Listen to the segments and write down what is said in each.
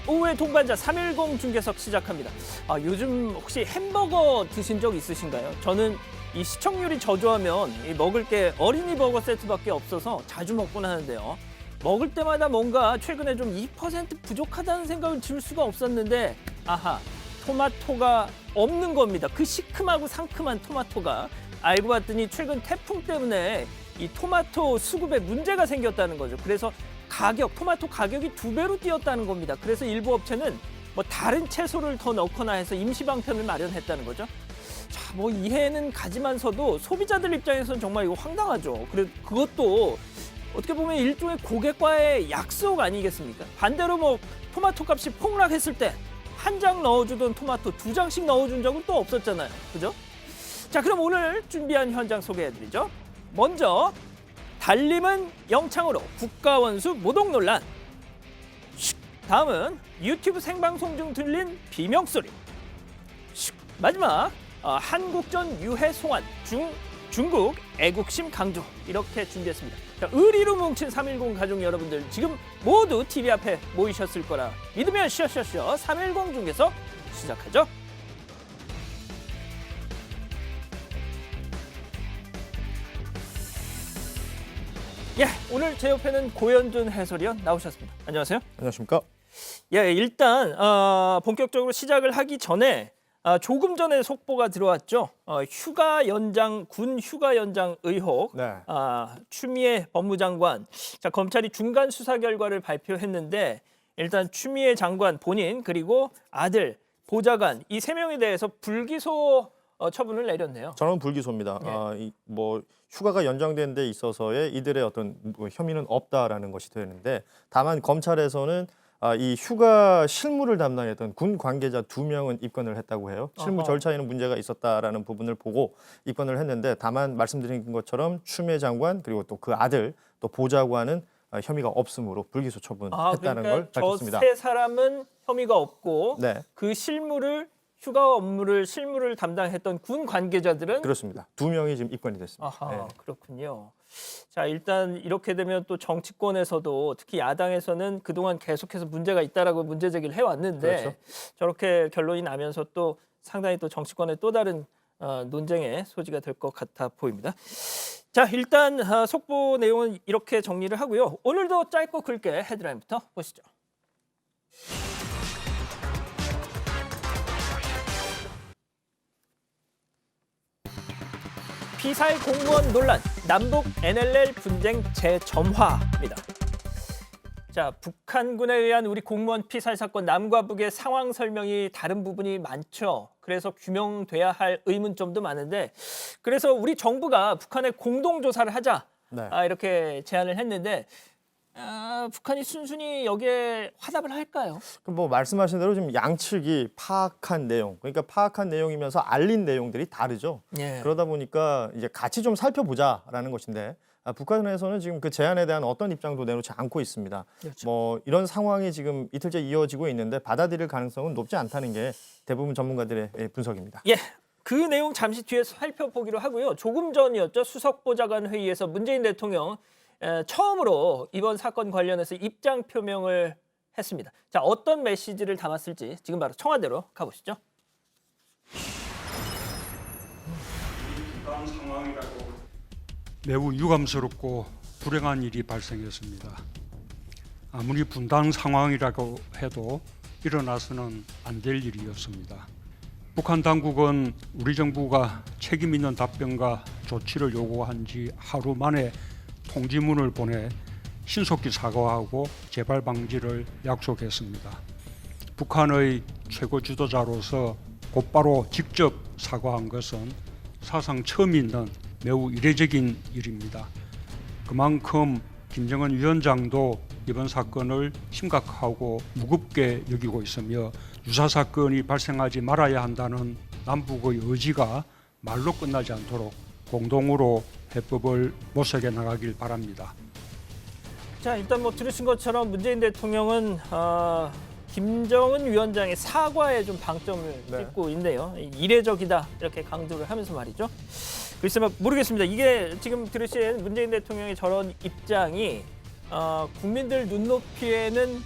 오후의 동반자 310 중계석 시작합니다. 요즘 혹시 햄버거 드신 적 있으신가요? 저는 이 시청률이 저조하면 먹을 게 어린이 버거 세트밖에 없어서 자주 먹곤 하는데요. 먹을 때마다 뭔가 최근에 좀 2% 부족하다는 생각을 들 수가 없었는데 토마토가 없는 겁니다. 그 시큼하고 상큼한 토마토가. 알고 봤더니 최근 태풍 때문에 이 토마토 수급에 문제가 생겼다는 거죠. 그래서 토마토 가격이 2배로 뛰었다는 겁니다. 그래서 일부 업체는 다른 채소를 더 넣거나 해서 임시방편을 마련했다는 거죠. 자, 이해는 가지만서도 소비자들 입장에서는 정말 이거 황당하죠. 그것도 어떻게 보면 일종의 고객과의 약속 아니겠습니까? 반대로 토마토 값이 폭락했을 때 한 장 넣어주던 토마토 2장씩 넣어준 적은 또 없었잖아요. 그죠? 자, 그럼 오늘 준비한 현장 소개해드리죠. 먼저 달림은 영창으로 국가원수 모독 논란. 다음은 유튜브 생방송 중 들린 비명소리. 마지막 한국전 유해 송환 중국 애국심 강조. 이렇게 준비했습니다. 자, 의리로 뭉친 310 가족 여러분들 지금 모두 TV 앞에 모이셨을 거라 믿으면 쉬어쉬어쉬어 310 중에서 시작하죠. 예, 오늘 제 옆에는 고현준 해설위원 나오셨습니다. 안녕하세요. 안녕하십니까? 예, 일단 본격적으로 시작을 하기 전에 조금 전에 속보가 들어왔죠. 군 휴가 연장 의혹. 네. 추미애 법무장관. 자, 검찰이 중간 수사 결과를 발표했는데 일단 추미애 장관 본인 그리고 아들 보좌관 이 3명에 대해서 불기소 처분을 내렸네요. 저는 불기소입니다. 예. 휴가가 연장된 데 있어서의 이들의 어떤 혐의는 없다라는 것이 되는데 다만 검찰에서는 이 휴가 실무를 담당했던 군 관계자 2명은 입건을 했다고 해요. 실무 절차에는 문제가 있었다라는 부분을 보고 입건을 했는데 다만 말씀드린 것처럼 추미애 장관 그리고 또 그 아들 또 보좌관은 혐의가 없으므로 불기소 처분했다는 걸 밝혔습니다. 저 3사람은 혐의가 없고 네. 그 휴가 실무를 담당했던 군 관계자들은 그렇습니다. 2명이 지금 입건이 됐습니다. 네. 그렇군요. 자, 일단 이렇게 되면 또 정치권에서도 특히 야당에서는 그동안 계속해서 문제가 있다라고 문제 제기를 해왔는데 그렇죠. 저렇게 결론이 나면서 또 상당히 또 정치권의 또 다른 논쟁의 소지가 될 것 같아 보입니다. 자, 일단 속보 내용은 이렇게 정리를 하고요. 오늘도 짧고 굵게 헤드라인부터 보시죠. 피살 공무원 논란, 남북 NLL 분쟁 재점화입니다. 자, 북한군에 의한 우리 공무원 피살 사건 남과 북의 상황 설명이 다른 부분이 많죠. 그래서 규명돼야 할 의문점도 많은데 그래서 우리 정부가 북한에 공동조사를 하자 네. 이렇게 제안을 했는데 북한이 순순히 여기에 화답을 할까요? 말씀하신 대로 지금 양측이 파악한 내용, 그러니까 파악한 내용이면서 알린 내용들이 다르죠. 예. 그러다 보니까 이제 같이 좀 살펴보자라는 것인데 북한에서는 지금 그 제안에 대한 어떤 입장도 내놓지 않고 있습니다. 그렇죠. 이런 상황이 지금 이틀째 이어지고 있는데 받아들일 가능성은 높지 않다는 게 대부분 전문가들의 분석입니다. 예. 그 내용 잠시 뒤에 살펴보기로 하고요. 조금 전이었죠. 수석보좌관 회의에서 문재인 대통령 처음으로 이번 사건 관련해서 입장 표명을 했습니다. 자, 어떤 메시지를 담았을지 지금 바로 청와대로 가보시죠. 이런 상황이라고 매우 유감스럽고 불행한 일이 발생했습니다. 아무리 분단 상황이라고 해도 일어나서는 안 될 일이었습니다. 북한 당국은 우리 정부가 책임 있는 답변과 조치를 요구한 지 하루 만에 통지문을 보내 신속히 사과하고 재발 방지를 약속했습니다. 북한의 최고 지도자로서 곧바로 직접 사과한 것은 사상 처음 있는 매우 이례적인 일입니다. 그만큼 김정은 위원장도 이번 사건을 심각하고 무겁게 여기고 있으며 유사 사건이 발생하지 말아야 한다는 남북의 의지가 말로 끝나지 않도록 공동으로 해법을 모색해 나가길 바랍니다. 자, 일단 들으신 것처럼 문재인 대통령은 김정은 위원장의 사과에 좀 방점을 찍고 있네요. 이례적이다 이렇게 강조를 하면서 말이죠. 글쎄 모르겠습니다. 이게 지금 들으신 문재인 대통령의 저런 입장이 국민들 눈높이에는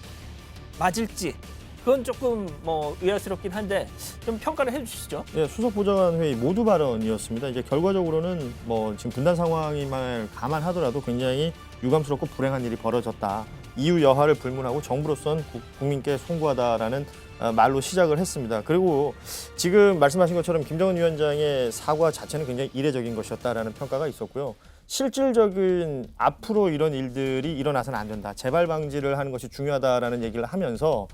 맞을지 그건 조금 뭐 의아스럽긴 한데 좀 평가를 해주시죠. 예, 수석 보좌관 회의 모두 발언이었습니다. 이제 결과적으로는 뭐 지금 분단 상황임을 감안하더라도 굉장히 유감스럽고 불행한 일이 벌어졌다. 이유 여하를 불문하고 정부로선 국민께 송구하다라는 말로 시작을 했습니다. 그리고 지금 말씀하신 것처럼 김정은 위원장의 사과 자체는 굉장히 이례적인 것이었다라는 평가가 있었고요. 실질적인 앞으로 이런 일들이 일어나서는 안 된다. 재발 방지를 하는 것이 중요하다라는 얘기를 하면서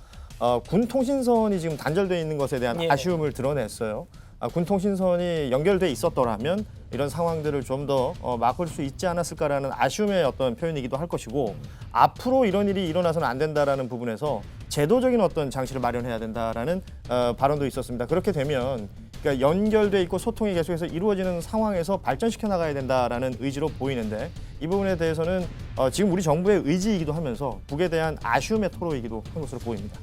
군 통신선이 지금 단절돼 있는 것에 대한 예. 아쉬움을 드러냈어요. 군 통신선이 연결돼 있었더라면 이런 상황들을 좀 더 막을 수 있지 않았을까라는 아쉬움의 어떤 표현이기도 할 것이고 앞으로 이런 일이 일어나서는 안 된다라는 부분에서 제도적인 어떤 장치를 마련해야 된다라는 발언도 있었습니다. 그렇게 되면 그러니까 연결돼 있고 소통이 계속해서 이루어지는 상황에서 발전시켜 나가야 된다라는 의지로 보이는데 이 부분에 대해서는 지금 우리 정부의 의지이기도 하면서 북에 대한 아쉬움의 토로이기도 한 것으로 보입니다.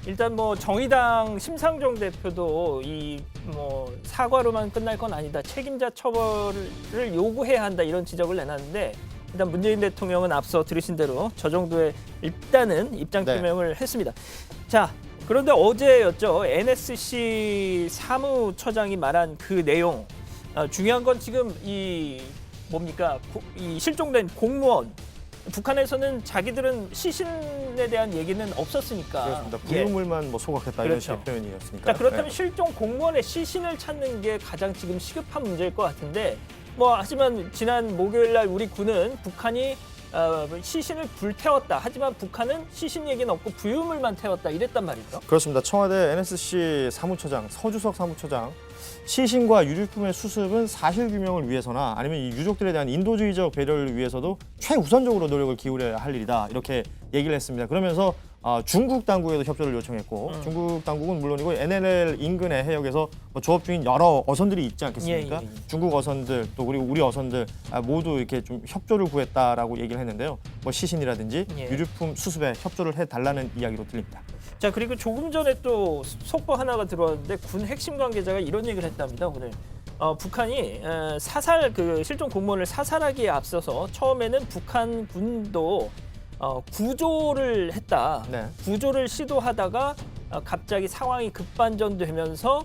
일단 뭐 정의당 심상정 대표도 이 뭐 사과로만 끝날 건 아니다. 책임자 처벌을 요구해야 한다 이런 지적을 내놨는데 일단 문재인 대통령은 앞서 들으신 대로 저 정도의 일단은 입장 네. 표명을 했습니다. 자, 그런데 어제였죠. NSC 사무처장이 말한 그 내용. 중요한 건 지금 이 뭡니까? 이 실종된 공무원. 북한에서는 자기들은 시신에 대한 얘기는 없었으니까. 그렇습니다. 예. 부유물만 뭐 소각했다 그렇죠. 이런 식의 표현이었으니까. 자, 그렇다면 네. 실종 공무원의 시신을 찾는 게 가장 지금 시급한 문제일 것 같은데 뭐 하지만 지난 목요일 날 우리 군은 북한이 시신을 불태웠다. 하지만 북한은 시신 얘기는 없고 부유물만 태웠다. 이랬단 말이죠. 그렇습니다. 청와대 NSC 사무처장 서주석 사무처장 시신과 유류품의 수습은 사실 규명을 위해서나 아니면 이 유족들에 대한 인도주의적 배려를 위해서도 최우선적으로 노력을 기울여야 할 일이다. 이렇게 얘기를 했습니다. 그러면서 중국 당국에도 협조를 요청했고 중국 당국은 물론이고 NLL 인근의 해역에서 뭐 조업 중인 여러 어선들이 있지 않겠습니까? 예. 중국 어선들 또 그리고 우리 어선들 모두 이렇게 좀 협조를 구했다라고 얘기를 했는데요. 뭐 시신이라든지 예. 유류품 수습에 협조를 해달라는 이야기로 들립니다. 자, 그리고 조금 전에 또 속보 하나가 들어왔는데 군 핵심 관계자가 이런 얘기를 했답니다. 오늘 북한이 사살 그 실종 공무원을 사살하기에 앞서서 처음에는 북한 군도 구조를 했다. 네. 구조를 시도하다가 갑자기 상황이 급반전되면서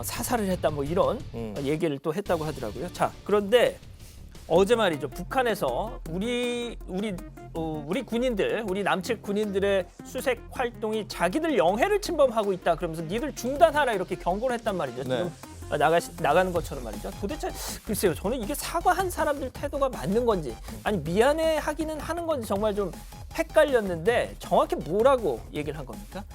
사살을 했다. 뭐 이런 얘기를 또 했다고 하더라고요. 자, 그런데 어제 말이죠. 북한에서 우리 군인들, 우리 남측 군인들의 수색 활동이 자기들 영해를 침범하고 있다. 그러면서 니들 중단하라 이렇게 경고를 했단 말이죠. 네. 지금 나가는 것처럼 말이죠. 도대체 글쎄요. 저는 이게 사과한 사람들 태도가 맞는 건지 아니 미안해 하기는 하는 건지 정말 좀 헷갈렸는데 정확히 뭐라고 얘기를 한 겁니까?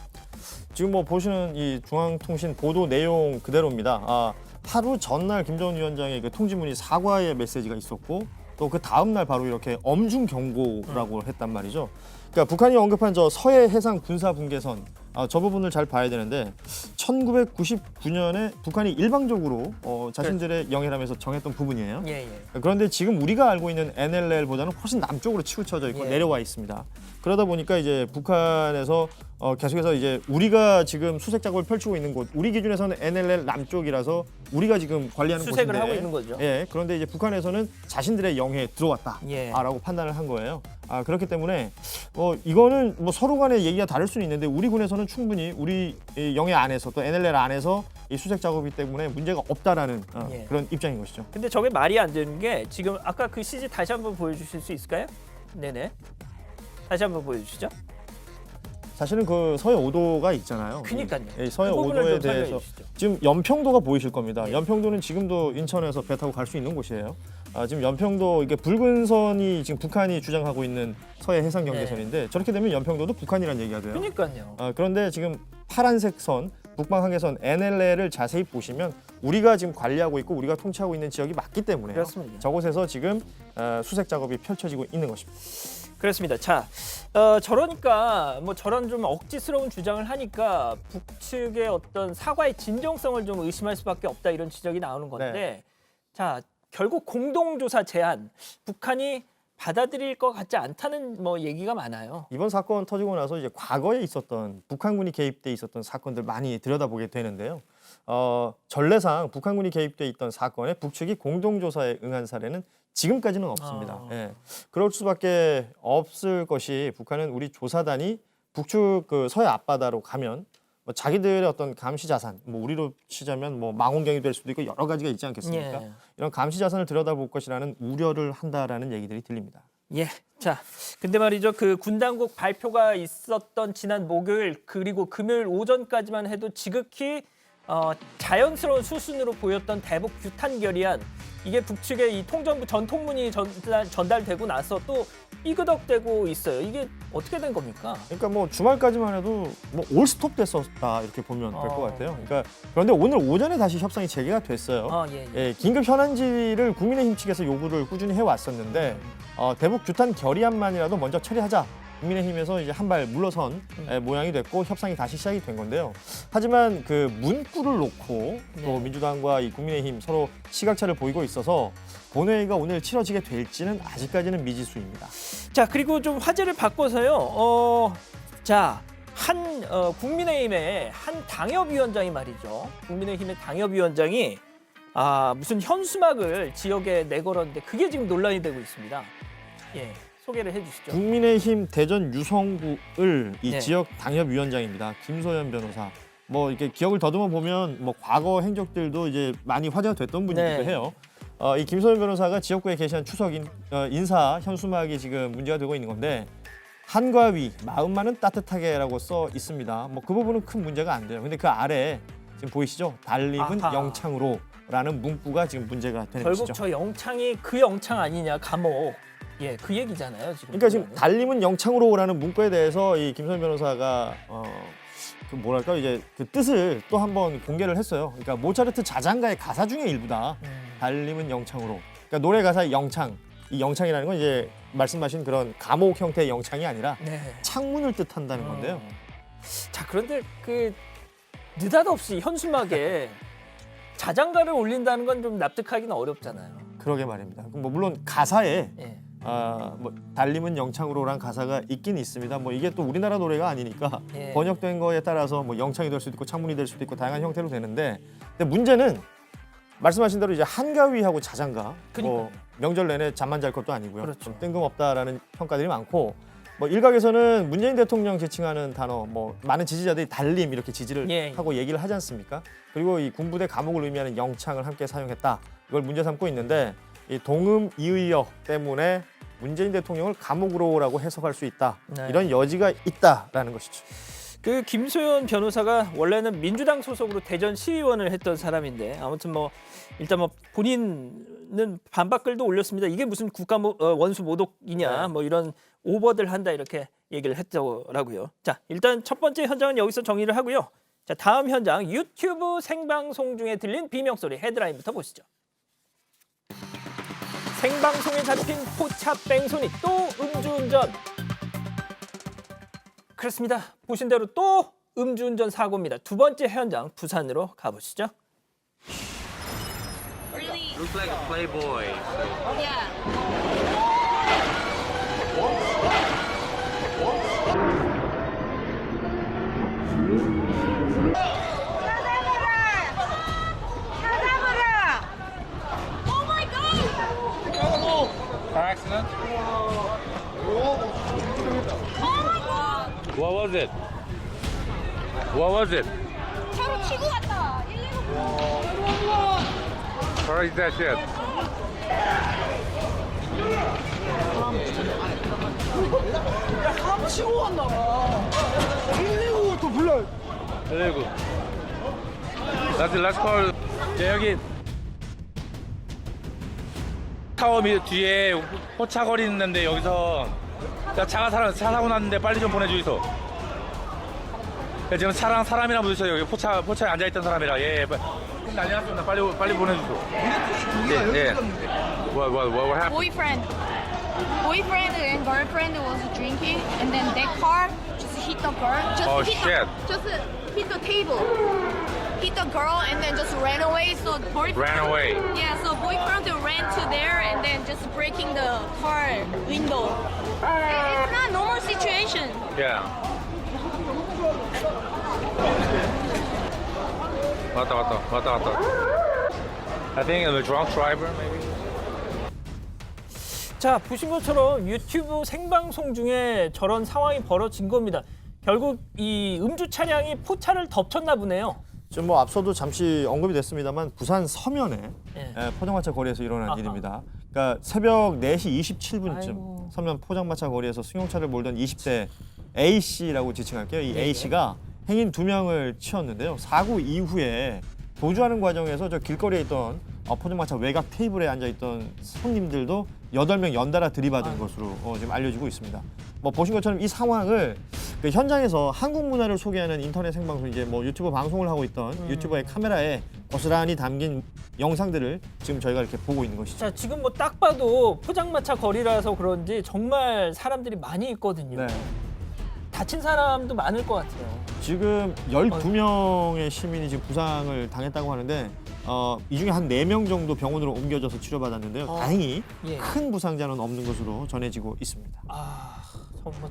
지금 뭐 보시는 이 중앙통신 보도 내용 그대로입니다. 하루 전날 김정은 위원장의 그 통지문이 사과의 메시지가 있었고 또 그 다음 날 바로 이렇게 엄중 경고라고 했단 말이죠. 그러니까 북한이 언급한 저 서해 해상 군사 분계선 저 부분을 잘 봐야 되는데 1999년에 북한이 일방적으로 자신들의 영해라면서 정했던 부분이에요. 예. 그런데 지금 우리가 알고 있는 NLL보다는 훨씬 남쪽으로 치우쳐져 있고 예. 내려와 있습니다. 그러다 보니까 이제 북한에서 계속해서 이제 우리가 지금 수색 작업을 펼치고 있는 곳, 우리 기준에서는 NLL 남쪽이라서 우리가 지금 관리하는 수색을 곳인데, 하고 있는 거죠. 예, 그런데 이제 북한에서는 자신들의 영해에 들어왔다라고 예. 판단을 한 거예요. 그렇기 때문에 이거는 뭐 서로 간의 얘기가 다를 수는 있는데 우리 군에서는 충분히 우리 이 영해 안에서 또 NLL 안에서 이 수색 작업이기 때문에 문제가 없다라는 예. 그런 입장인 것이죠. 근데 저게 말이 안 되는 게 지금 아까 그 CG 다시 한번 보여주실 수 있을까요? 네네. 다시 한번 보여주시죠. 사실은 그 서해 5도가 있잖아요. 그니까요. 이 서해 그 부분을 5도에 좀 대해서 설명해 주시죠. 지금 연평도가 보이실 겁니다. 네. 연평도는 지금도 인천에서 배 타고 갈 수 있는 곳이에요. 지금 연평도 이게 붉은 선이 지금 북한이 주장하고 있는 서해 해상 경계선인데 저렇게 되면 연평도도 북한이란 얘기가 돼요. 그러니까요. 그런데 지금 파란색 선 북방 한계선 NLL을 자세히 보시면 우리가 지금 관리하고 있고 우리가 통치하고 있는 지역이 맞기 때문에 그렇습니다. 저곳에서 지금 수색 작업이 펼쳐지고 있는 것입니다. 그렇습니다. 자, 저러니까 뭐 저런 좀 억지스러운 주장을 하니까 북측의 어떤 사과의 진정성을 좀 의심할 수밖에 없다 이런 지적이 나오는 건데, 네. 자 결국 공동조사 제안 북한이 받아들일 것 같지 않다는 뭐 얘기가 많아요. 이번 사건 터지고 나서 이제 과거에 있었던 북한군이 개입돼 있었던 사건들 많이 들여다보게 되는데요. 전례상 북한군이 개입돼 있던 사건에 북측이 공동조사에 응한 사례는 지금까지는 없습니다. 예. 그럴 수밖에 없을 것이 북한은 우리 조사단이 북측 그 서해 앞바다로 가면 뭐 자기들의 어떤 감시 자산, 뭐 우리로 치자면 뭐 망원경이 될 수도 있고 여러 가지가 있지 않겠습니까? 예. 이런 감시 자산을 들여다볼 것이라는 우려를 한다라는 얘기들이 들립니다. 예. 자, 근데 말이죠. 그 군 당국 발표가 있었던 지난 목요일 그리고 금요일 오전까지만 해도 지극히 자연스러운 수순으로 보였던 대북 규탄 결의안 이게 북측의 이 통전부 전통문이 전달되고 나서 또 삐그덕대고 있어요. 이게 어떻게 된 겁니까? 그러니까 뭐 주말까지만 해도 뭐 올스톱 됐었다 이렇게 보면 될 것 같아요. 그러니까 그런데 오늘 오전에 다시 협상이 재개가 됐어요. 예. 예, 긴급 현안지를 국민의힘 측에서 요구를 꾸준히 해왔었는데 대북 규탄 결의안만이라도 먼저 처리하자. 국민의힘에서 이제 한 발 물러선 모양이 됐고 협상이 다시 시작이 된 건데요. 하지만 그 문구를 놓고 또 네. 민주당과 이 국민의힘 서로 시각차를 보이고 있어서 본회의가 오늘 치러지게 될지는 아직까지는 미지수입니다. 자, 그리고 좀 화제를 바꿔서요. 국민의힘의 한 당협위원장이 말이죠. 국민의힘의 당협위원장이 무슨 현수막을 지역에 내걸었는데 그게 지금 논란이 되고 있습니다. 예, 소개를 해주시죠. 국민의힘 대전 유성구을 이 네. 지역 당협위원장입니다. 김소연 변호사. 뭐 이렇게 기억을 더듬어 보면 뭐 과거 행적들도 이제 많이 화제가 됐던 분이기도 네. 해요. 이 김소연 변호사가 지역구에 게시한 추석인 인사 현수막이 지금 문제가 되고 있는 건데 한과 위 마음만은 따뜻하게라고 써 있습니다. 뭐 그 부분은 큰 문제가 안 돼요. 근데 그 아래 지금 보이시죠? 달림은 아하. 영창으로라는 문구가 지금 문제가 되는 결국 것이죠. 저 영창이 그 영창 아니냐 감옥. 예, 그 얘기잖아요 지금. 그러니까 지금 달림은 영창으로라는 문구에 대해서 이 김소연 변호사가 그 뭐랄까 이제 그 뜻을 또 한번 공개를 했어요. 그러니까 모차르트 자장가의 가사 중에 일부다. 달림은 영창으로. 그러니까 노래 가사의 영창. 이 영창이라는 건 이제 말씀하신 그런 감옥 형태의 영창이 아니라 네. 창문을 뜻한다는 건데요. 자, 그런데 그 느닷없이 현수막에 자장가를 올린다는 건 좀 납득하기는 어렵잖아요. 그러게 말입니다. 뭐 물론 가사에 예. 뭐 달림은 영창으로란 가사가 있긴 있습니다. 뭐 이게 또 우리나라 노래가 아니니까 예. 번역된 거에 따라서 뭐 영창이 될 수도 있고 창문이 될 수도 있고 다양한 형태로 되는데 근데 문제는 말씀하신 대로 이제 한가위하고 자장가 뭐 명절 내내 잠만 잘 것도 아니고요. 그렇죠. 좀 뜬금없다라는 평가들이 많고 뭐 일각에서는 문재인 대통령 지칭하는 단어 뭐 많은 지지자들이 달림 이렇게 지지를 예. 하고 얘기를 하지 않습니까? 그리고 이 군부대 감옥을 의미하는 영창을 함께 사용했다. 이걸 문제 삼고 있는데 이 동음 이의역 때문에 문재인 대통령을 감옥으로라고 해석할 수 있다. 네. 이런 여지가 있다라는 것이죠. 그 김소연 변호사가 원래는 민주당 소속으로 대전 시의원을 했던 사람인데 아무튼 뭐 일단 뭐 본인은 반박글도 올렸습니다. 이게 무슨 국가 원수 모독이냐 네. 뭐 이런 오버들 한다 이렇게 얘기를 했더라고요. 자, 일단 첫 번째 현장은 여기서 정리를 하고요. 자, 다음 현장 유튜브 생방송 중에 들린 비명소리 헤드라인부터 보시죠. 생방송에 잡힌 포차 뺑소니 또 음주운전. 그렇습니다. 보신 대로 또 음주운전 사고입니다. 두 번째 현장 부산으로 가보시죠. Really? Looks like a playboy. Yeah. Oh my god! Car accident? Oh my god! What was it? What was it? 차로 치고 갔다. 119. What is that shit? 또 불러. 119. Let's call. 네, 여기 타워 뒤에 포차거리 있는데 여기서 차 사고 났는데 빨리 좀 보내주이소. 지금 차랑 사람이랑 부딪혀요. 여기 포차에 앉아있던 사람이랑 예. 난리 났습니다. 빨리 보내주소. 네. What happened? Boyfriend and girlfriend was drinking, and then that car just hit the girl. Oh, shit. Just hit the table. Hit the girl and then just ran away. So boyfriend Ran away. Yeah, so boyfriend ran to there and then just breaking the car window. It's not normal situation. Yeah. 왔다. I think a drunk driver maybe. 자, 보신 것처럼 유튜브 생방송 중에 저런 상황이 벌어진 겁니다. 결국 이 음주 차량이 포차를 덮쳤나 보네요. 지금 뭐 앞서도 잠시 언급이 됐습니다만 부산 서면에 예. 포장마차 거리에서 일어난 아하. 일입니다. 그러니까 새벽 4시 27분쯤 아이고. 서면 포장마차 거리에서 승용차를 몰던 20대 A 씨라고 지칭할게요. 이 네. A 씨가 행인 2명을 치었는데요. 사고 이후에 도주하는 과정에서 저 길거리에 있던 포장마차 외곽 테이블에 앉아 있던 손님들도 8명 연달아 들이받은 것으로 지금 알려지고 있습니다. 뭐 보신 것처럼 이 상황을 그 현장에서 한국 문화를 소개하는 인터넷 생방송 이제 뭐 유튜브 방송을 하고 있던 유튜버의 카메라에 고스란히 담긴 영상들을 지금 저희가 이렇게 보고 있는 것이죠. 자, 지금 뭐 딱 봐도 포장마차 거리라서 그런지 정말 사람들이 많이 있거든요. 네. 다친 사람도 많을 것 같아요. 지금 12명의 시민이 지금 부상을 당했다고 하는데 이 중에 한 4명 정도 병원으로 옮겨져서 치료받았는데요. 다행히 예. 큰 부상자는 없는 것으로 전해지고 있습니다. 아,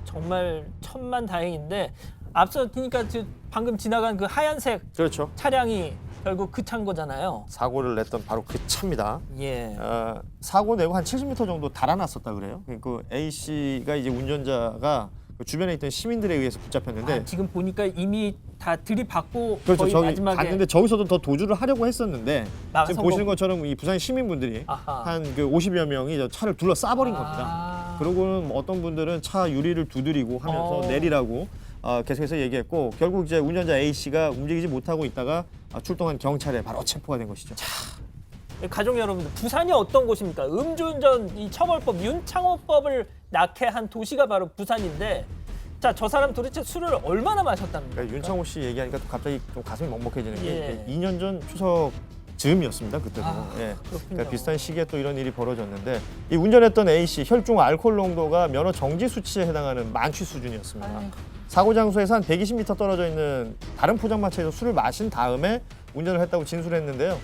정말 천만다행인데 앞서 그러니까 방금 지나간 그 하얀색 그렇죠. 차량이 결국 그 차인 거잖아요. 사고를 냈던 바로 그 차입니다. 예. 사고 내고 한 70m 정도 달아났었다 그래요. 그 A 씨가 이제 운전자가 그 주변에 있던 시민들에 의해서 붙잡혔는데 아, 지금 보니까 이미 다 들이받고 그렇죠. 거의 저기 마지막에 갔는데 저기서도 더 도주를 하려고 했었는데 나가서 지금 보시는 뭐- 것처럼 이 부산 시민분들이 아하. 한 그 50여 명이 저 차를 둘러 싸버린 아. 겁니다. 그러고는 뭐 어떤 분들은 차 유리를 두드리고 하면서 내리라고 계속해서 얘기했고 결국 이제 운전자 A 씨가 움직이지 못하고 있다가 출동한 경찰에 바로 체포가 된 것이죠. 가족 여러분들, 부산이 어떤 곳입니까? 음주운전 이 처벌법 윤창호법을 낳게 한 도시가 바로 부산인데, 자, 저 사람 도대체 술을 얼마나 마셨답니까? 그러니까 윤창호 씨 얘기하니까 또 갑자기 좀 가슴이 먹먹해지는 게 예. 2년 전 추석 즈음이었습니다. 그때도. 예. 그렇군요. 그러니까 비슷한 시기에 또 이런 일이 벌어졌는데 이 운전했던 A 씨 혈중 알코올 농도가 면허 정지 수치에 해당하는 만취 수준이었습니다. 아이고. 사고 장소에서 한 120m 떨어져 있는 다른 포장마차에서 술을 마신 다음에 운전을 했다고 진술했는데요.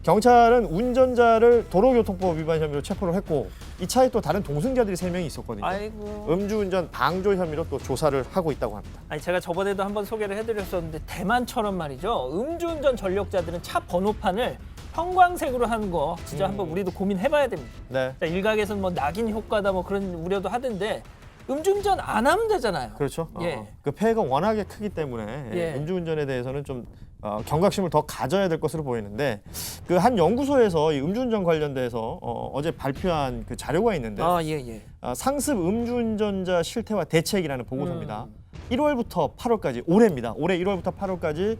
경찰은 운전자를 도로교통법 위반 혐의로 체포를 했고 이 차에 또 다른 동승자들이 3명이 있었거든요. 아이고. 음주운전 방조 혐의로 또 조사를 하고 있다고 합니다. 아니, 제가 저번에도 한번 소개를 해드렸었는데 대만처럼 말이죠. 음주운전 전력자들은 차 번호판을 형광색으로 하는 거 진짜 한번 우리도 고민해봐야 됩니다. 네. 자, 일각에서는 뭐 낙인 효과다 뭐 그런 우려도 하던데 음주운전 안 하면 되잖아요. 그렇죠. 예. 그 폐해가 워낙에 크기 때문에 예. 음주운전에 대해서는 좀 경각심을 더 가져야 될 것으로 보이는데 그 한 연구소에서 이 음주운전 관련돼서 어제 발표한 그 자료가 있는데 아, 예, 예. 상습 음주운전자 실태와 대책이라는 보고서입니다. 1월부터 8월까지 올해입니다. 올해 1월부터 8월까지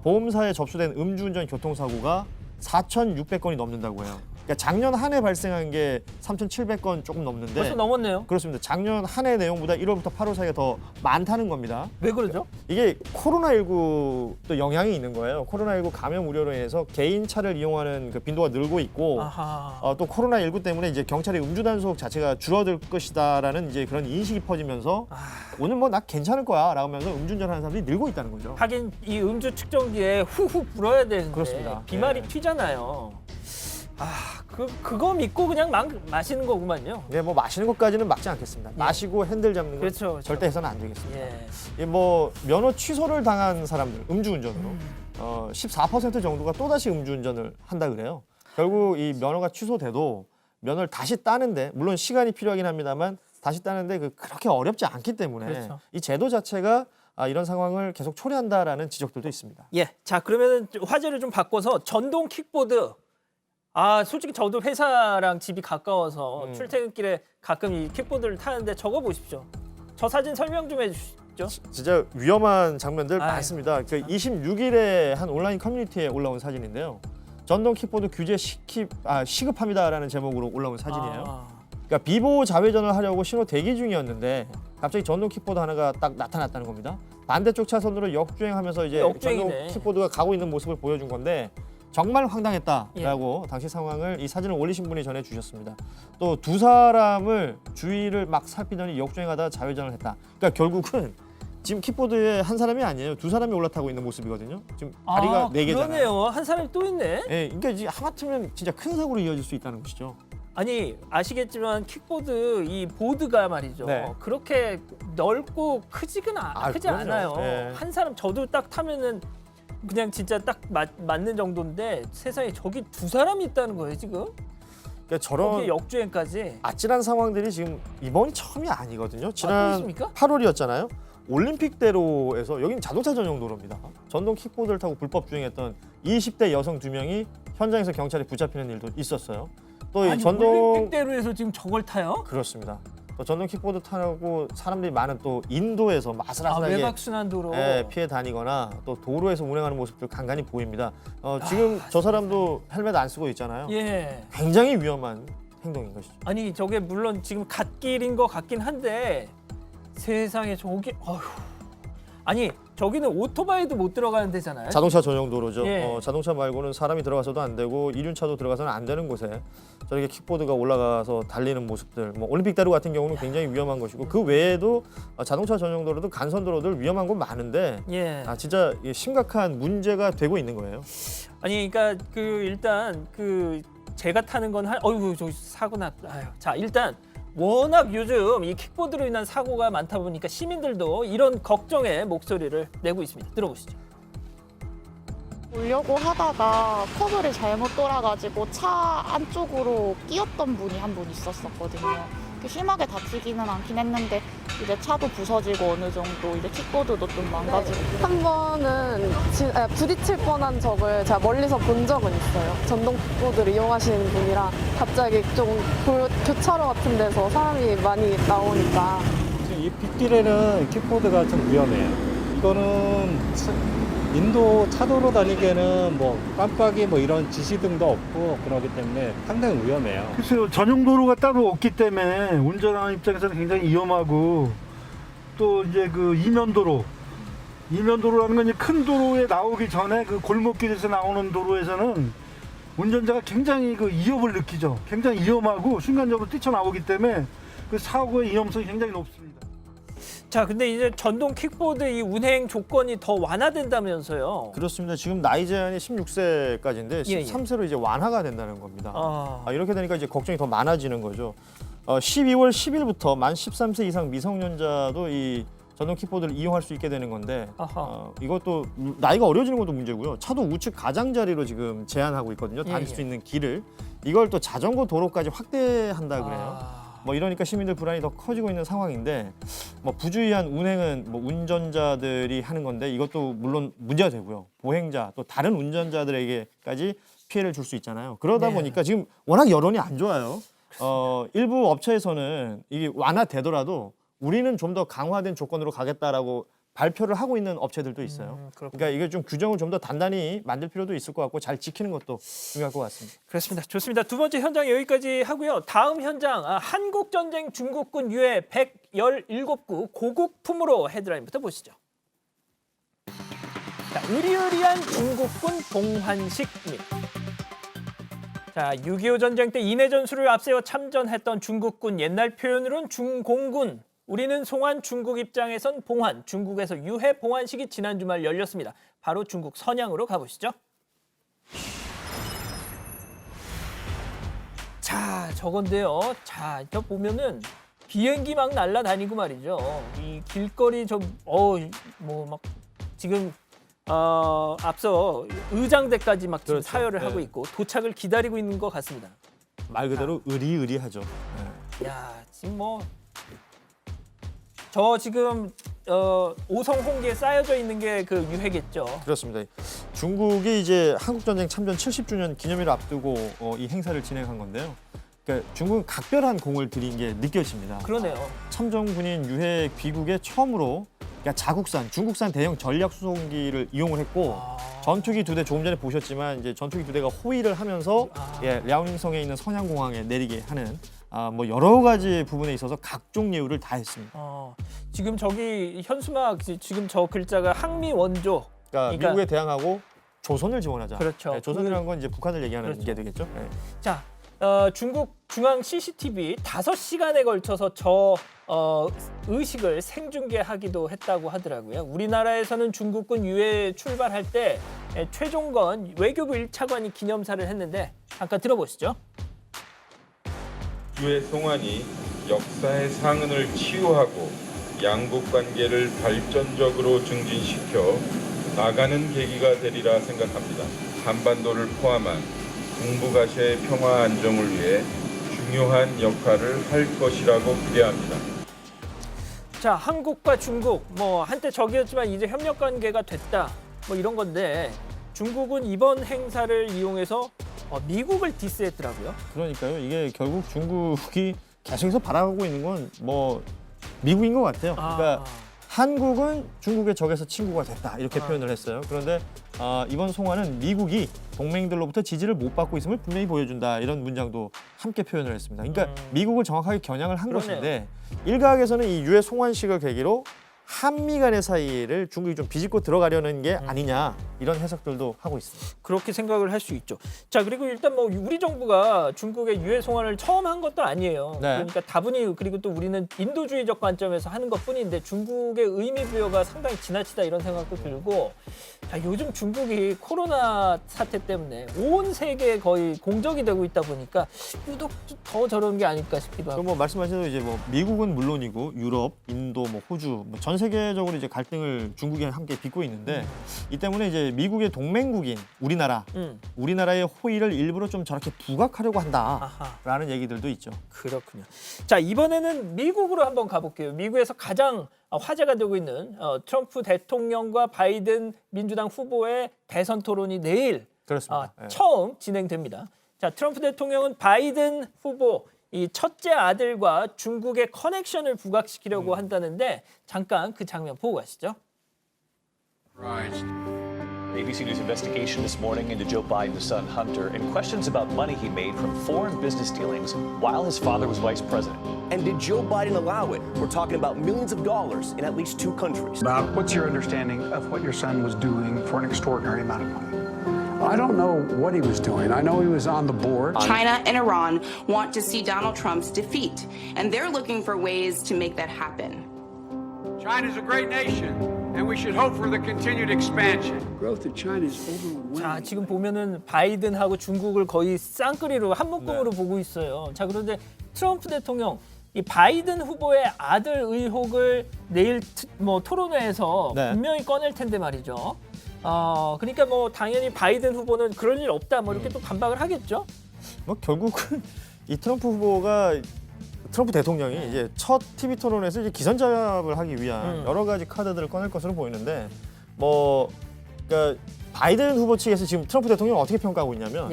보험사에 접수된 음주운전 교통사고가 4,600건이 넘는다고 해요. 그러니까 작년 한 해 발생한 게 3,700건 조금 넘는데 벌써 넘었네요. 그렇습니다. 작년 한 해 내용보다 1월부터 8월 사이가 더 많다는 겁니다. 왜 그러죠? 이게 코로나19 또 영향이 있는 거예요. 코로나19 감염 우려로 인해서 개인 차를 이용하는 그 빈도가 늘고 있고 아하. 또 코로나19 때문에 이제 경찰의 음주 단속 자체가 줄어들 것이다라는 이제 그런 인식이 퍼지면서 오늘 뭐 나 괜찮을 거야 라면서 음주운전하는 사람들이 늘고 있다는 거죠. 하긴 이 음주 측정기에 후후 불어야 되는데 그렇습니다. 비말이 예. 튀잖아요. 그거 믿고 그냥 마시는 거구만요. 네, 뭐 마시는 것까지는 막지 않겠습니다. 마시고 핸들 잡는 건 그렇죠, 그렇죠. 절대 해서는 안 되겠습니다. 예. 뭐 면허 취소를 당한 사람들 음주운전으로 14% 정도가 또다시 음주운전을 한다 그래요. 결국 이 면허가 취소돼도 면허를 다시 따는데 물론 시간이 필요하긴 합니다만 다시 따는데 그렇게 어렵지 않기 때문에 그렇죠. 이 제도 자체가 이런 상황을 계속 초래한다라는 지적들도 있습니다. 예. 자, 그러면 화제를 좀 바꿔서 전동 킥보드. 솔직히 저도 회사랑 집이 가까워서 출퇴근길에 가끔 이 킥보드를 타는데 저거 보십시오. 저 사진 설명 좀 해주시죠. 진짜 위험한 장면들 아유, 많습니다. 26일에 한 온라인 커뮤니티에 올라온 사진인데요. 전동 킥보드 규제 시급합니다라는 제목으로 올라온 사진이에요. 그러니까 비보 좌회전을 하려고 신호 대기 중이었는데 갑자기 전동 킥보드 하나가 딱 나타났다는 겁니다. 반대쪽 차선으로 역주행하면서 이제 역주행이네. 전동 킥보드가 가고 있는 모습을 보여준 건데 정말 황당했다라고 당시 상황을 이 사진을 올리신 분이 전해주셨습니다. 또 두 사람을 주위를 막 살피더니 역주행하다 좌회전을 했다. 그러니까 결국은 지금 킥보드에 한 사람이 아니에요. 두 사람이 올라타고 있는 모습이거든요. 지금 다리가 4개잖아요. 그러네요. 한 사람이 또 있네. 예, 그러니까 이제 하마터면 진짜 큰 사고로 이어질 수 있다는 것이죠. 아니, 아시겠지만 킥보드 이 보드가 말이죠. 네. 그렇게 넓고 크지 그럼요. 않아요. 네. 한 사람 저도 딱 타면은 그냥 진짜 딱 맞는 정도인데 세상에 저기 두 사람이 있다는 거예요 지금. 그러니까 저런 거기에 역주행까지. 아찔한 상황들이 지금 이번이 처음이 아니거든요. 또 지난 있습니까? 8월이었잖아요. 올림픽대로에서 여기는 자동차 전용 도로입니다. 전동 킥보드를 타고 불법 주행했던 20대 여성 2명이 현장에서 경찰에 붙잡히는 일도 있었어요. 또 이 아니, 전동 올림픽대로에서 지금 저걸 타요? 그렇습니다. 또 전동 킥보드 타고 사람들이 많은 또 인도에서 아, 아슬아슬하게 외곽순환도로. 피해 다니거나 또 도로에서 운행하는 모습들 간간히 보입니다. 지금 저 사람도 헬멧 안 쓰고 있잖아요. 예. 굉장히 위험한 행동인 것이죠. 아니 저게 물론 지금 갓길인 것 같긴 한데 세상에 저기 어휴. 아니 저기는 오토바이도 못 들어가는 데잖아요. 자동차 전용 도로죠. 예. 자동차 말고는 사람이 들어가서도 안 되고 이륜차도 들어가서는 안 되는 곳에 저렇게 킥보드가 올라가서 달리는 모습들. 뭐 올림픽대로 같은 경우는 굉장히 위험한 것이고 그 외에도 자동차 전용 도로도 간선 도로들 위험한 곳 많은데 예. 진짜 심각한 문제가 되고 있는 거예요. 아니 그러니까 그 일단 그 제가 타는 건 어이구 저 사고 났다. 아유. 자 일단 워낙 요즘 이 킥보드로 인한 사고가 많다 보니까 시민들도 이런 걱정의 목소리를 내고 있습니다. 들어보시죠. 오려고 하다가 커브를 잘못 돌아가지고 차 안쪽으로 끼었던 분이 한 분 있었었거든요. 심하게 다치기는 않긴 했는데 이제 차도 부서지고 어느 정도 이제 킥보드도 좀 망가지고. 한 번은 부딪힐 뻔한 적을 제가 멀리서 본 적은 있어요. 전동 킥보드를 이용하시는 분이랑 갑자기 좀 교차로 같은 데서 사람이 많이 나오니까. 이 빗길에는 킥보드가 좀 위험해요. 이거는 인도 차도로 다니기에는 뭐 깜빡이 뭐 이런 지시등도 없고 그러기 때문에 상당히 위험해요. 글쎄요, 전용 도로가 따로 없기 때문에 운전하는 입장에서는 굉장히 위험하고 또 이제 그 이면도로라는 건 이제 큰 도로에 나오기 전에 그 골목길에서 나오는 도로에서는 운전자가 굉장히 그 위협을 느끼죠. 굉장히 위험하고 순간적으로 뛰쳐나오기 때문에 그 사고의 위험성이 굉장히 높습니다. 자 근데 이제 전동 킥보드 이 운행 조건이 더 완화된다면서요. 그렇습니다. 지금 나이 제한이 16세까지인데 예, 예. 13세로 이제 완화가 된다는 겁니다. 아. 이렇게 되니까 이제 걱정이 더 많아지는 거죠. 12월 10일부터 만 13세 이상 미성년자도 이 전동 킥보드를 이용할 수 있게 되는 건데 이것도 나이가 어려지는 것도 문제고요. 차도 우측 가장자리로 지금 제한하고 있거든요. 다닐 수 있는 길을. 이걸 또 자전거 도로까지 확대한다 그래요. 뭐 이러니까 시민들 불안이 더 커지고 있는 상황인데 뭐 부주의한 운행은 뭐 운전자들이 하는 건데 이것도 물론 문제가 되고요. 보행자 또 다른 운전자들에게까지 피해를 줄 수 있잖아요. 그러다 보니까 지금 워낙 여론이 안 좋아요. 일부 업체에서는 이게 완화되더라도 우리는 좀 더 강화된 조건으로 가겠다라고 발표를 하고 있는 업체들도 있어요. 그러니까 이게 좀 규정을 좀 더 단단히 만들 필요도 있을 것 같고 잘 지키는 것도 중요할 것 같습니다. 그렇습니다. 좋습니다. 두 번째 현장 여기까지 하고요. 다음 현장 한국전쟁 중국군 유해 117구 고국품으로 헤드라인부터 보시죠. 자, 으리으리한 중국군 봉환식입니다. 자, 6.25 전쟁 때 인해 전술을 앞세워 참전했던 중국군 옛날 표현으로는 중공군. 우리는 송환, 중국 입장에선 봉환, 중국에서 유해 봉환식이 지난 주말 열렸습니다. 바로 중국 선양으로 가보시죠. 자, 저건데요. 자, 저 보면은 비행기 막 날아다니고 말이죠. 이 길거리 뭐 막 지금 앞서 의장대까지 막 지금 그렇죠. 사열을 네. 하고 있고 도착을 기다리고 있는 것 같습니다. 말 그대로 의리의리하죠. 야, 지금 뭐 저 지금 오성 홍게에 쌓여져 있는 게 그 유해겠죠. 그렇습니다. 중국이 이제 한국전쟁 참전 70주년 기념일을 앞두고 이 행사를 진행한 건데요. 그러니까 중국은 각별한 공을 들인 게 느껴집니다. 그러네요. 참전 군인 유해 귀국에 처음으로 그러니까 자국산, 중국산 대형 전략 수송기를 이용을 했고 전투기 2대 조금 전에 보셨지만 이제 전투기 2대가 호위를 하면서 랴오닝성에 있는 선양공항에 내리게 하는 뭐 여러 가지 부분에 있어서 각종 예우를 다 했습니다. 지금 저기 현수막 지금 저 글자가 항미 원조. 그러니까 미국에 대항하고 조선을 지원하자. 그렇죠. 네, 조선이라는 건 이제 북한을 얘기하는 그렇죠. 게 되겠죠. 네. 자, 중국 중앙 CCTV 5시간에 걸쳐서 저 의식을 생중계하기도 했다고 하더라고요. 우리나라에서는 중국군 유해 출발할 때 최종건 외교부 1차관이 기념사를 했는데 잠깐 들어보시죠. 유해 송환이 역사의 상흔을 치유하고 양국 관계를 발전적으로 증진시켜 나가는 계기가 되리라 생각합니다. 한반도를 포함한 동북아시아의 평화 안정을 위해 중요한 역할을 할 것이라고 기대합니다. 자, 한국과 중국 뭐 한때 적이었지만 이제 협력 관계가 됐다. 뭐 이런 건데 중국은 이번 행사를 이용해서 미국을 디스했더라고요. 그러니까요. 이게 결국 중국이 계속해서 바라보고 있는 건 뭐 미국인 것 같아요. 그러니까 한국은 중국의 적에서 친구가 됐다 이렇게 표현을 했어요. 그런데 이번 송환은 미국이 동맹들로부터 지지를 못 받고 있음을 분명히 보여준다 이런 문장도 함께 표현을 했습니다. 그러니까 미국을 정확하게 겨냥을 한 그러네요. 것인데 일각에서는 이 유해 송환식을 계기로 한미 간의 사이를 중국이 좀 비집고 들어가려는 게 아니냐 이런 해석들도 하고 있습니다. 그렇게 생각을 할 수 있죠. 자, 그리고 일단 뭐 우리 정부가 중국의 유해 송환을 처음 한 것도 아니에요. 네. 그러니까 다분히 그리고 또 우리는 인도주의적 관점에서 하는 것뿐인데 중국의 의미 부여가 상당히 지나치다 이런 생각도 들고 자, 요즘 중국이 코로나 사태 때문에 온 세계에 거의 공적이 되고 있다 보니까 유독 더 저런 게 아닐까 싶기도 하고. 뭐 말씀하신 대로 이제 뭐 미국은 물론이고 유럽, 인도, 뭐 호주, 뭐 전 세계적으로 이제 갈등을 중국이 함께 빚고 있는데 이 때문에 이제 미국의 동맹국인 우리나라의 호의를 일부러 좀 저렇게 부각하려고 한다라는 얘기들도 있죠. 그렇군요. 자, 이번에는 미국으로 한번 가볼게요. 미국에서 가장 화제가 되고 있는 트럼프 대통령과 바이든 민주당 후보의 대선 토론이 내일 그렇습니다. 예. 처음 진행됩니다. 자, 트럼프 대통령은 바이든 후보 이 첫째 아들과 중국의 커넥션을 부각시키려고 한다는데 잠깐 그 장면 보고 가시죠. ABC News investigation this morning into Joe Biden's son Hunter and questions about money he made from foreign business dealings while his father was vice president. And did Joe Biden allow it? We're talking about millions of dollars in at least 2 countries. What's your understanding of what your son was doing for an extraordinary amount of money? I don't know what he was doing. I know he was on the board. China and Iran want to see Donald Trump's defeat, and they're looking for ways to make that happen. China's a great nation, and we should hope for the continued expansion. Growth of China is overwhelming. 자, 지금 보면은 바이든하고 중국을 거의 쌍끌이로 한 묶음으로 보고 있어요. 자, 그런데 트럼프 대통령 이 바이든 후보의 아들 의혹을 내일 뭐 토론회에서 분명히 꺼낼 텐데 말이죠. 그러니까 뭐 당연히 바이든 후보는 그럴 일 없다 뭐 이렇게 또 반박을 하겠죠. 뭐 결국은 이 트럼프 대통령이 이제 첫 TV 토론에서 이제 기선제압을 하기 위한 여러 가지 카드들을 꺼낼 것으로 보이는데 뭐 그러니까 바이든 후보 측에서 지금 트럼프 대통령을 어떻게 평가하고 있냐면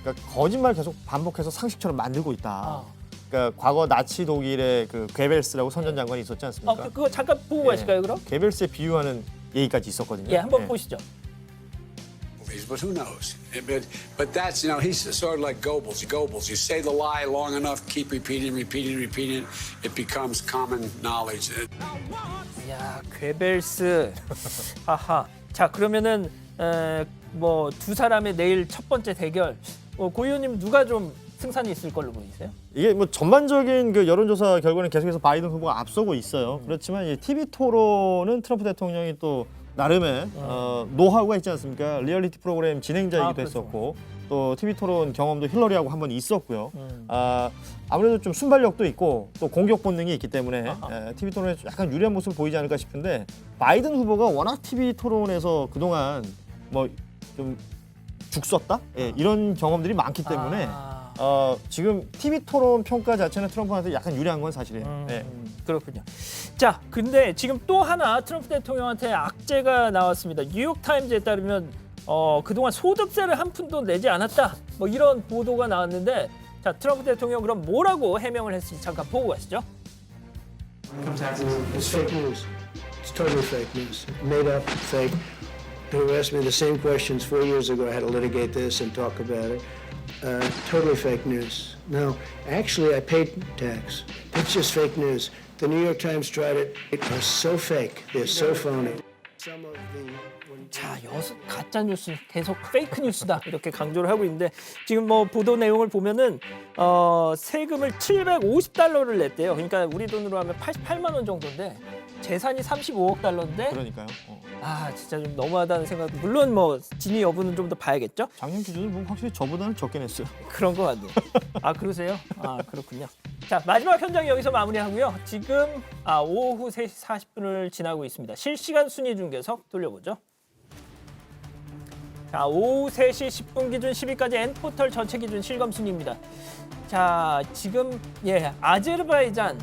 그러니까 거짓말 계속 반복해서 상식처럼 만들고 있다. 그러니까 과거 나치 독일의 그 괴벨스라고 선전장관이 있었지 않습니까? 그거 잠깐 보고 가실까요, 그럼? 괴벨스에 비유하는 얘기까지 있었거든요. 예, 한번 보시죠. But who knows? But that's, you know, he's sort of like Goebbels. You say the lie long enough, keep repeating, it becomes common knowledge. 야, 괴벨스. 하하. 자, 그러면은 뭐 두 사람의 내일 첫 번째 대결. 고 의원님 누가 좀 승산이 있을 걸로 보이세요? 이게 뭐 전반적인 그 여론조사 결과는 계속해서 바이든 후보가 앞서고 있어요. 그렇지만 이 TV 토론은 트럼프 대통령이 또 나름의 노하우가 있지 않습니까? 리얼리티 프로그램 진행자이기도 했었고 또 TV 토론 경험도 힐러리하고 한번 있었고요. 아무래도 좀 순발력도 있고 또 공격 본능이 있기 때문에 TV 토론에 약간 유리한 모습을 보이지 않을까 싶은데 바이든 후보가 워낙 TV 토론에서 그동안 뭐 좀 죽었다? 이런 경험들이 많기 때문에 지금 TV 토론 평가 자체는 트럼프한테 약간 유리한 건 사실이에요. 그렇군요. 자, 근데 지금 또 하나 트럼프 대통령한테 악재가 나왔습니다. 뉴욕타임즈에 따르면 그동안 소득세를 한 푼도 내지 않았다. 뭐 이런 보도가 나왔는데 자, 트럼프 대통령 그럼 뭐라고 해명을 했을지 잠깐 보고 가시죠. It's fake news. It's totally fake news. Made up, fake. They asked me the same questions 4 years ago. I had to litigate this and talk about it. Totally fake news. No, actually, I paid tax. It's just fake news. The New York Times tried it. It was so fake. They're so phony. 자, 가짜 뉴스 계속 페이크 뉴스다 이렇게 강조를 하고 있는데 지금 뭐 보도 내용을 보면은 세금을 $750를 냈대요. 그러니까 우리 돈으로 하면 88만 원 정도인데 재산이 35억 달러인데. 그러니까요. 진짜 좀 너무하다는 생각. 물론 뭐 진위 여부는 좀 더 봐야겠죠. 작년 기준으로 보면 확실히 저보다는 적게 냈어요. 그런 것 같네요. 그러세요? 그렇군요. 자, 마지막 현장 여기서 마무리하고요. 지금 오후 3시 40분을 지나고 있습니다. 실시간 순위 중계석 돌려보죠. 자, 오후 3시 10분 기준 10위까지 N포털 전체 기준 실검 순위입니다. 자, 지금 아제르바이잔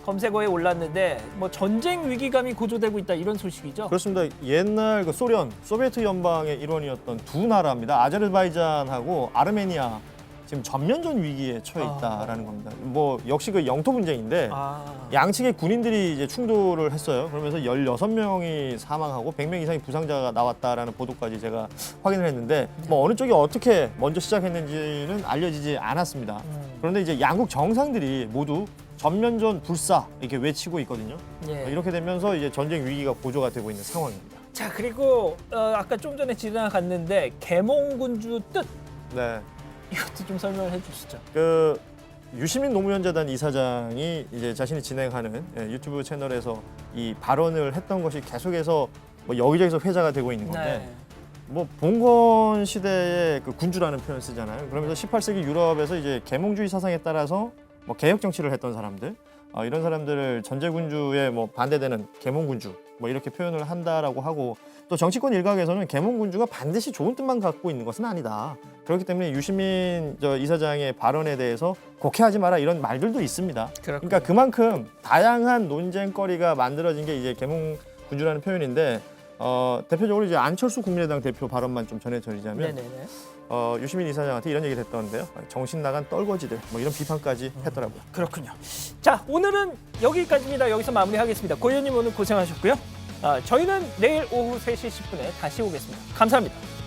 검색어에 올랐는데 뭐 전쟁 위기감이 고조되고 있다 이런 소식이죠. 그렇습니다. 옛날 그 소련, 소비에트 연방의 일원이었던 두 나라입니다. 아제르바이잔하고 아르메니아 지금 전면전 위기에 처해 있다라는 겁니다. 뭐 역시 그 영토 분쟁인데 양측의 군인들이 이제 충돌을 했어요. 그러면서 16명이 사망하고 100명 이상의 부상자가 나왔다라는 보도까지 제가 확인을 했는데 뭐 어느 쪽이 어떻게 먼저 시작했는지는 알려지지 않았습니다. 그런데 이제 양국 정상들이 모두 전면전 불사 이렇게 외치고 있거든요. 예. 이렇게 되면서 이제 전쟁 위기가 고조가 되고 있는 상황입니다. 자, 그리고 아까 좀 전에 지나갔는데 계몽군주 뜻 네. 이것도 좀 설명을 해주시죠. 그 유시민 노무현재단 이사장이 이제 자신이 진행하는 유튜브 채널에서 이 발언을 했던 것이 계속해서 뭐 여기저기서 회자가 되고 있는 건데 뭐 봉건 시대의 그 군주라는 표현을 쓰잖아요. 그러면서 18세기 유럽에서 이제 계몽주의 사상에 따라서 뭐 개혁 정치를 했던 사람들 이런 사람들을 전제군주에 뭐 반대되는 계몽군주 뭐 이렇게 표현을 한다라고 하고 또 정치권 일각에서는 계몽군주가 반드시 좋은 뜻만 갖고 있는 것은 아니다. 그렇기 때문에 유시민 이사장의 발언에 대해서 곡해하지 마라 이런 말들도 있습니다. 그러니까 그만큼 다양한 논쟁거리가 만들어진 게 이제 계몽군주라는 표현인데 대표적으로 이제 안철수 국민의당 대표 발언만 좀 전해드리자면 유시민 이사장한테 이런 얘기를 했던데요. 정신 나간 떨거지들 뭐 이런 비판까지 했더라고요. 그렇군요. 자, 오늘은 여기까지입니다. 여기서 마무리하겠습니다. 고 의원님 오늘 고생하셨고요. 저희는 내일 오후 3시 10분에 다시 오겠습니다. 감사합니다.